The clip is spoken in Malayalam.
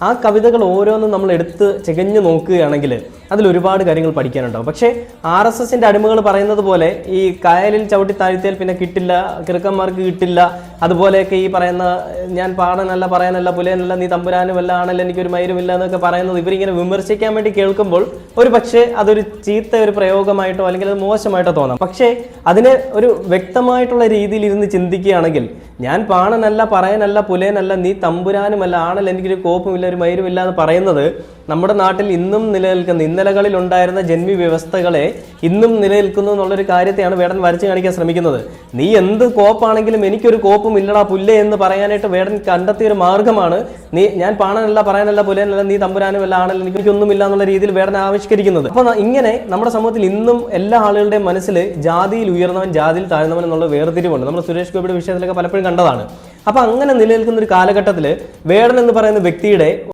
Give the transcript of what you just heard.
ആ കവിതകൾ ഓരോന്നും നമ്മൾ എടുത്ത് ചികഞ്ഞു നോക്കുകയാണെങ്കിൽ അതിൽ ഒരുപാട് കാര്യങ്ങൾ പഠിക്കാനുണ്ടാവും. പക്ഷേ RSSന്റെ അടിമകൾ പറയുന്നത് പോലെ ഈ കായലിൽ ചവിട്ടി താഴ്ത്തിയാൽ പിന്നെ കിട്ടില്ല, കിറുക്കന്മാർക്ക് കിട്ടില്ല, അതുപോലെയൊക്കെ ഈ പറയുന്ന ഞാൻ പാടാനല്ല പറയാനല്ല പുലയനല്ല നീ തമ്പുരാനുമല്ല ആണല്ലോ എനിക്കൊരു മൈരുമില്ല എന്നൊക്കെ പറയുന്നത് ഇവരിങ്ങനെ വിമർശിക്കാൻ വേണ്ടി കേൾക്കുമ്പോൾ ഒരു പക്ഷേ അതൊരു ചീത്ത ഒരു പ്രയോഗമായിട്ടോ അല്ലെങ്കിൽ അത് മോശമായിട്ടോ തോന്നാം. പക്ഷേ അതിനെ ഒരു വ്യക്തമായിട്ടുള്ള രീതിയിൽ ഇരുന്ന് ചിന്തിക്കുകയാണെങ്കിൽ ഞാൻ പാണനല്ല പറയാനല്ല പുലയനല്ല നീ തമ്പുരാനുമല്ല ആണല്ലോ എനിക്കൊരു കോപ്പുമില്ല ഒരു മൈരുമില്ല എന്ന് പറയുന്നത് നമ്മുടെ നാട്ടിൽ ഇന്നും നിലനിൽക്കുന്ന ഇന്നലകളിൽ ഉണ്ടായിരുന്ന ജന്മി വ്യവസ്ഥകളെ ഇന്നും നിലനിൽക്കുന്നു എന്നുള്ളൊരു കാര്യത്തെയാണ് വേടൻ വരച്ചു കാണിക്കാൻ ശ്രമിക്കുന്നത്. നീ എന്ത് കോപ്പാണെങ്കിലും എനിക്കൊരു കോപ്പും ഇല്ലടാ പുല്ലേ എന്ന് പറയാനായിട്ട് വേടൻ കണ്ടെത്തിയ ഒരു മാർഗമാണ് ഞാൻ പാണനല്ല പറയാനല്ല പുലയനല്ല നീ തമ്പുരാനുമല്ല ആണല്ലോ എനിക്കൊന്നുമില്ല എന്നുള്ള രീതിയിൽ വേടൻ ആവിഷ്കരിക്കുന്നത്. അപ്പൊ ഇങ്ങനെ നമ്മുടെ സമൂഹത്തിൽ ഇന്നും എല്ലാ ആളുകളുടെയും മനസ്സിൽ ജാതിയിൽ ഉയർന്നവൻ ജാതിയിൽ താഴ്ന്നവൻ എന്നുള്ള വേർതിരിവുണ്ട്. നമ്മൾ സുരേഷ് ഗോപിയുടെ വിഷയത്തിലൊക്കെ പലപ്പോഴും കണ്ടതാണ്. അപ്പൊ അങ്ങനെ നിലനിൽക്കുന്ന ഒരു കാലഘട്ടത്തിൽ വേടൻ എന്ന് പറയുന്ന വ്യക്തിയുടെ